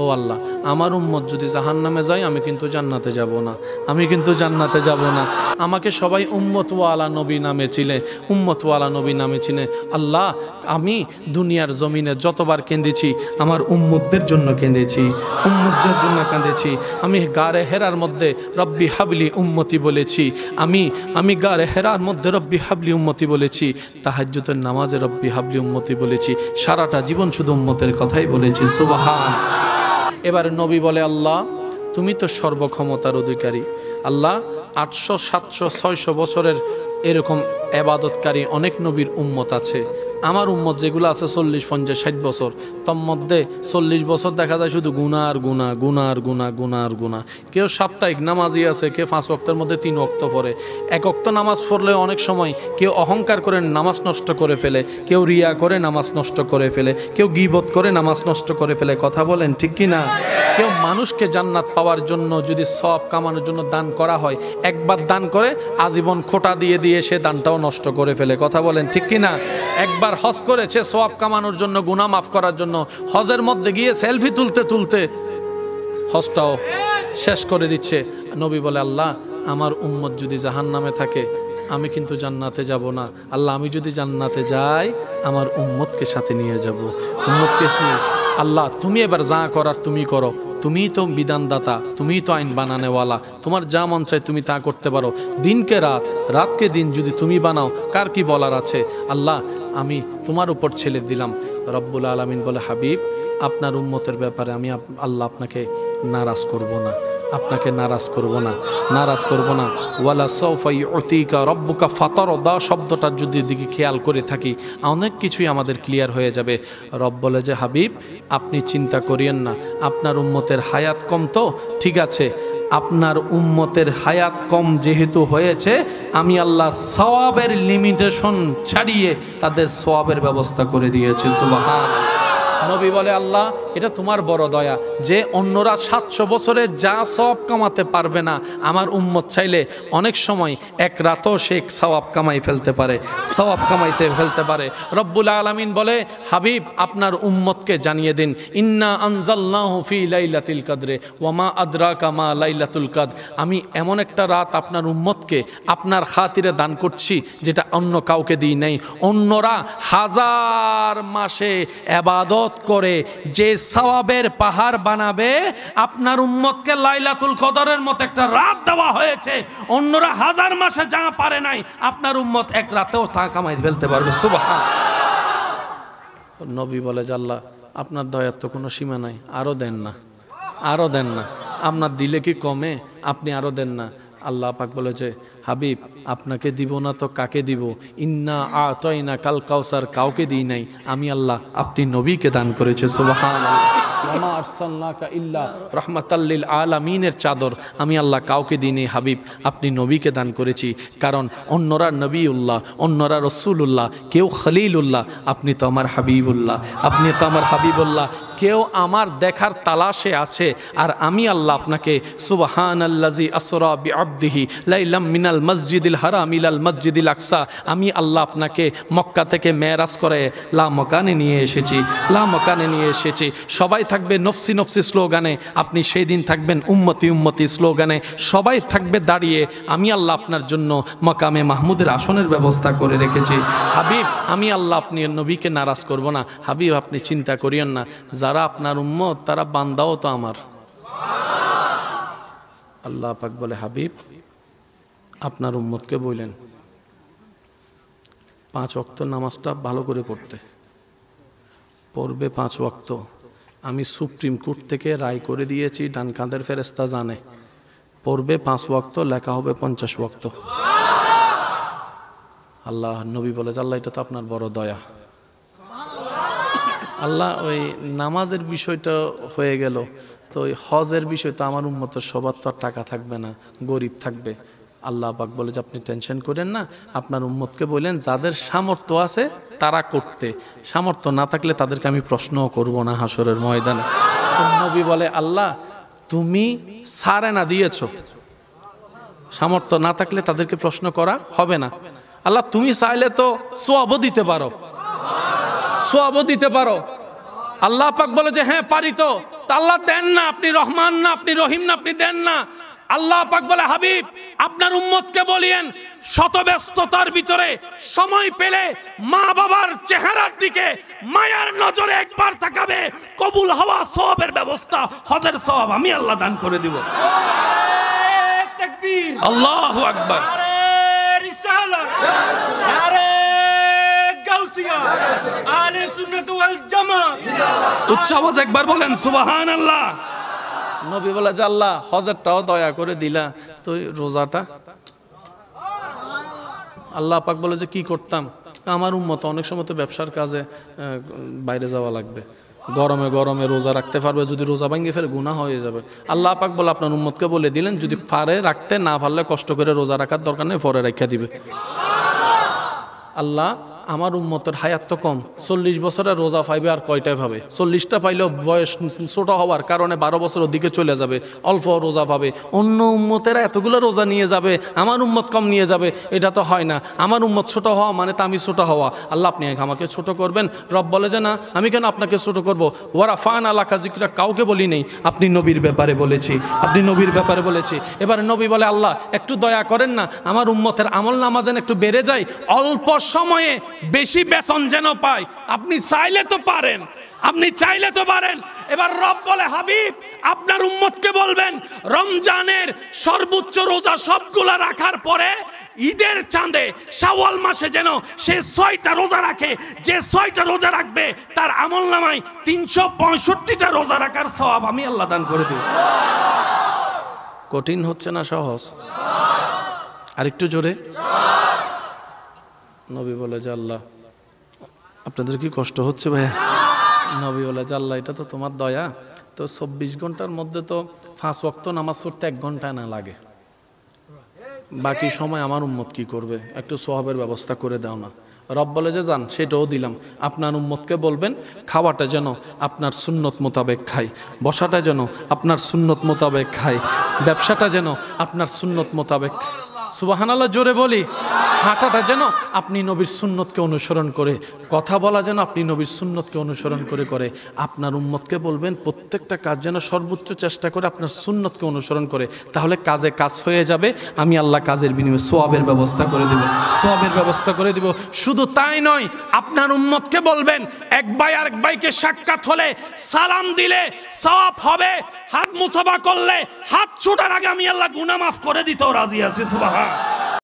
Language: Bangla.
ও আল্লাহ, আমার উম্মত যদি জাহান্নামে যায় আমি কিন্তু জান্নাতে যাব না, আমি কিন্তু জান্নাতে যাব না। আমাকে সবাই উম্মতওয়ালা নবী নামে চিনে, উম্মতওয়ালা নবী নামে চিনে। আল্লাহ, আমি দুনিয়ার জমিনে যতবার কেঁদেছি আমার উম্মতদের জন্য কেঁদেছি, উম্মতদের জন্য কাঁদেছি। আমি গারে হেরার মধ্যে রব্বি হাবলি উম্মতি বলেছি, আমি গারে হেরার মধ্যে রব্বি হাবলি উম্মতি বলেছি, তাহাজ্জুদের নামাজে রব্বি হাবলি উম্মতি বলেছি, সারাটা জীবন শুধু উম্মতের কথাই বলেছি। সুবহান। এবার নবী বলে, আল্লাহ তুমি তো সর্বক্ষমতার অধিকারী। আল্লাহ 800, 700, 600 বছরের এরকম এবাদতকারী অনেক নবীর উম্মত আছে। আমার উম্মত যেগুলো আছে 40, 50, 60 বছর, তোর মধ্যে 40 বছর দেখা যায় শুধু গুনাহ আর গুনাহ, গুনাহ আর গুনাহ, গুনাহ আর গুনাহ। কেউ সাপ্তাহিক নামাজি আছে, কেউ 5 ওয়াক্তের মধ্যে 3 ওয়াক্ত পড়ে। 1 ওয়াক্ত নামাজ পড়লে অনেক সময় কেউ অহংকার করে নামাজ নষ্ট করে ফেলে, কেউ রিয়া করে নামাজ নষ্ট করে ফেলে, কেউ গীবত করে নামাজ নষ্ট করে ফেলে। কথা বলেন ঠিক কি না? কেউ মানুষকে জান্নাত পাওয়ার জন্য যদি সওয়াব কামানোর জন্য দান করা হয়, একবার দান করে আজীবন খোটা দিয়ে দিয়ে সে দানটাও নষ্ট করে ফেলে। কথা বলেন ঠিক কি না? একবার হজ করেছে সওয়াব কামানোর জন্য, গুনাহ মাফ করার জন্য, হজের মধ্যে গিয়ে সেলফি তুলতে তুলতে হজটাও শেষ করে দিচ্ছে। নবী বলে, আল্লাহ আমার উম্মত যদি জাহান্নামে থাকে আমি কিন্তু জান্নাতে যাব না। আল্লাহ আমি যদি জান্নাতে যাই আমার উম্মতকে সাথে নিয়ে যাব, উম্মতকে নিয়ে। আল্লাহ তুমি এবার যা করার তুমি করো, তুমিই তো বিধানদাতা, তুমিই তো আইন বানানেওয়ালা, তোমার যা মন চায় তুমি তা করতে পারো। দিনকে রাত, রাতকে দিন যদি তুমি বানাও কার কি বলার আছে? আল্লাহ আমি তোমার উপর ছেড়ে দিলাম। রব্বুল আলামিন বলে, হাবিব আপনার উম্মতের ব্যাপারে আমি আল্লাহ আপনাকে নারাজ করব না, আপনাকে নারাজ করব না, নারাজ করব না। ওয়ালা সাউফা ইউতিকা রব্বুকা ফাতারদা শব্দটার যদি দিকে খেয়াল করে থাকি অনেক কিছুই আমাদের ক্লিয়ার হয়ে যাবে। রব বলে যে, হাবিব আপনি চিন্তা করিয়েন না, আপনার উম্মতের হায়াত কম তো ঠিক আছে, আপনার উম্মতের হায়াত কম যেহেতু হয়েছে আমি আল্লাহ সওয়াবের লিমিটেশন ছাড়িয়ে তাদের সওয়াবের ব্যবস্থা করে দিয়েছি। সুবহানাল্লাহ। নবী বলে, আল্লাহ এটা তোমার বড় দয়া যে অন্যরা 700 বছরে যা সওয়াব কামাতে পারবে না, আমার উম্মত চাইলে অনেক সময় এক রাতও সে সওয়াব কামাই ফেলতে পারে, সওয়াব কামাইতে ফেলতে পারে। রব্বুল আলামিন বলে, হাবিব আপনার উম্মতকে জানিয়ে দিন, ইন্না আনজালনাহু ফি লাইলাতুল কদরে ওয়া মা আদরাকা মা লাইলাতুল কদর। আমি এমন একটা রাত আপনার উম্মতকে আপনার খাতিরে দান করছি যেটা অন্য কাউকে দিই নাই। অন্যরা 1000 মাসে ইবাদত করে যে সওয়াবের পাহাড় বানাবে, আপনার উম্মতকে লাইলাতুল কদরের মতো একটা রাত দেওয়া হয়েছে। অন্যরা 1000 মাসে যা পারে নাই আপনার উম্মত এক রাতেও তা কামাই ফেলতে পারবে। সুবহানাল্লাহ। নবী বলে যে, আল্লাহ আপনার দয়ার তো কোনো সীমা নাই, আরো দেন না, আরো দেন না, আপনার দিলে কি কমে, আপনি আরো দেন না। আল্লাহ পাক বলেছে, হাবিব আপনাকে দিব না তো কাকে দিব? ইন্না আতাইনা কাল কাউসার কাউকে দিই নাই, আমি আল্লাহ আপনি নবীকে দান করেছে। সুবহানাল্লাহ। ওমা আরসালনাকা ইল্লা রাহমাতাল লিল আলামিনের চাদর আমি আল্লাহ কাউকে দিই নাই, হাবিব আপনি নবীকে দান করেছি। কারণ অন্যরা নবীউল্লাহ, অন্যরা রসুলুল্লাহ, কেউ খলিলুল্লাহ, আপনি তো আমার হাবিবুল্লাহ, আপনি তো আমার হাবিবুল্লাহ। কেউ আমার দেখার তালাশে আছে আর আমি আল্লাহ আপনাকে সুবহানাল্লাযী আসরা বিআবদিহি লাইলাম মিনাল মসজিদিল হারাম ইলাল মসজিদিল আকসা, আমি আল্লাহ আপনাকে মক্কা থেকে মেরাজ করে লা মকানে নিয়ে এসেছি, লা মকানে নিয়ে এসেছি। সবাই থাকবে নফসি নফসি স্লোগানে, আপনি সেই দিন থাকবেন উম্মতি উম্মতি স্লোগানে। সবাই থাকবে দাঁড়িয়ে, আমি আল্লাহ আপনার জন্য মকামে মাহমুদের আসনের ব্যবস্থা করে রেখেছি। হাবিব আমি আল্লাহ আপনি নবীকে নারাজ করব না। হাবিব আপনি চিন্তা করিয়েন না, যারা আপনার উম্মত তারা বান্দাও তো আমার। আল্লাহ পাক বলে, হাবিব আপনার উম্মতকে বললেন 5 ওয়াক্ত নামাজটা ভালো করে পড়তে, পড়বে 5 ওয়াক্ত। আমি সুপ্রিম কোর্ট থেকে রায় করে দিয়েছি, ডান কাঁধের ফেরেশতা জানে, পড়বে 5 ওয়াক্ত, লেখা হবে 50 ওয়াক্ত। আল্লাহ নবী বলে, আল্লাহ এটা তো আপনার বড় দয়া। আল্লাহ ওই নামাজের বিষয়টা হয়ে গেল, তো ওই হজের বিষয় তো আমার উম্মতের সবার তো আর টাকা থাকবে না, গরিব থাকবে। আল্লাহ পাক বলে যে, আপনি টেনশন করেন না, আপনার উম্মতকে বললেন যাদের সামর্থ্য আছে তারা করতে, সামর্থ্য না থাকলে তাদেরকে আমি প্রশ্নও করব না হাসরের ময়দানে। নবী বলে, আল্লাহ তুমি সারে না দিয়েছো, সামর্থ্য না থাকলে তাদেরকে প্রশ্ন করা হবে না। আল্লাহ তুমি চাইলে তো সওয়াবও দিতে পারো, সওয়াবও দিতে পারো। আল্লাহ পাক বলে যে, হ্যাঁ পারি তো, তা আল্লাহ দেন না, আপনি রহমান না, আপনি রহিম না, আপনি দেন না। আল্লাহ পাক বলে হাবিব আপনার উম্মতকে বলিয়েন শত ব্যস্ততার ভিতরে সময় পেলে মা বাবার চেহারার দিকে মায়ার নজরে একবার তাকাবে, কবুল হওয়া সওয়াবের ব্যবস্থা, হজের সওয়াব আমি আল্লাহ দান করে দিব। তাকবীর, আল্লাহু আকবার। নারে রিসালাত, নারে গাউসিয়া, আহলে সুন্নাত ওয়াল জামাত। উচ্চ আওয়াজ একবার বলেন সুবহানাল্লাহ। নবী বলে যে আল্লাহ হজরটাও দয়া করে দিলা, তো রোজাটা? আল্লাহ পাক বলে যে কি করতাম, আমার উম্মত অনেক সময় তো ব্যবসার কাজে বাইরে যাওয়া লাগবে, গরমে গরমে রোজা রাখতে পারবে, যদি রোজা ভাঙিয়ে ফেলে গুনাহ হয়ে যাবে। আল্লাহ পাক বলে আপনার উম্মতকে বলে দিলেন যদি পারে রাখতে, না পারলে কষ্ট করে রোজা রাখার দরকার নেই, পরে রেখে দিবে। আল্লাহ আমার উম্মতের হায়াত তো কম, 40 বছরের রোজা পাইবে আর কয়টায় পাবে? 40টা পাইলেও বয়স ছোট হওয়ার কারণে 12 বছরের দিকে চলে যাবে, অল্প রোজা পাবে। অন্য উম্মতেরা এতগুলো রোজা নিয়ে যাবে, আমার উম্মত কম নিয়ে যাবে, এটা তো হয় না। আমার উম্মত ছোট হওয়া মানে তো আমি ছোট হওয়া। আল্লাহ আপনি আমাকে ছোট করবেন? রব বলে যে না, আমি কেন আপনাকে ছোট করবো? ওয়ারা ফান আলাকা জিকরা, কাউকে বলি নেই, আপনি নবীর ব্যাপারে বলেছি, আপনি নবীর ব্যাপারে বলেছি। এবার নবী বলে আল্লাহ একটু দয়া করেন না, আমার উম্মতের আমল নামা যেন একটু বেড়ে যায়, অল্প সময়ে বেশি বেতন যেন পায়। আপনি চাইলে তো পারেন, আপনি চাইলে তো পারেন। এবার রব বলে হাবিব আপনার উম্মতকে বলবেন রমজানের সর্বোচ্চ রোজা সবগুলা রাখার পরে ঈদের চাঁদে শাওয়াল মাসে যেন সে 6টা রোজা রাখে, যে 6টা রোজা রাখবে তার আমল নামায় 365টা রোজা রাখার সওয়াব আমি আল্লাহ দান করে দেব। কঠিন হচ্ছে না সহজ? আরেকটু জোরে। নবী বলে যে আল্লাহ আপনাদের কি কষ্ট হচ্ছে ভাইয়া? নবী বলে যে আল্লাহ এটা তো তোমার দয়া, তো 24 ঘন্টার মধ্যে তো 5 ওয়াক্ত নামাজ পড়তে 1 ঘন্টা না লাগে, বাকি সময় আমার উম্মত কি করবে? একটু সওয়াবের ব্যবস্থা করে দাও না। রব বলে যে যান, সেটাও দিলাম, আপনার উম্মতকে বলবেন খাওয়াটা যেন আপনার সুন্নত মোতাবেক খাই, বসাটা যেন আপনার সুন্নত মোতাবেক খাই, ব্যবসাটা যেন আপনার সুন্নত মোতাবেক, সুবহানাল্লাহ জোরে বলি, হাঁটাটা যেন আপনি নবীর সুন্নতকে অনুসরণ করে, কথা বলা যেন আপনি নবীর সুন্নতকে অনুসরণ করে আপনার উম্মতকে বলবেন প্রত্যেকটা কাজ যেন সর্বোচ্চ চেষ্টা করে আপনার সুন্নতকে অনুসরণ করে, তাহলে কাজে কাজ হয়ে যাবে। আমি আল্লাহ কাজের বিনিময়ে সওয়াবের ব্যবস্থা করে দেব, সওয়াবের ব্যবস্থা করে দেব। শুধু তাই নয়, আপনার উম্মতকে বলবেন এক ভাই আরেক ভাইকে সাক্ষাৎ হলে সালাম দিলে সওয়াব হবে, হাত মুসাফা করলে হাত ছোটার আগে আমি আল্লাহ গুনাহ মাফ করে দিতেও রাজি আছি। সুবহান।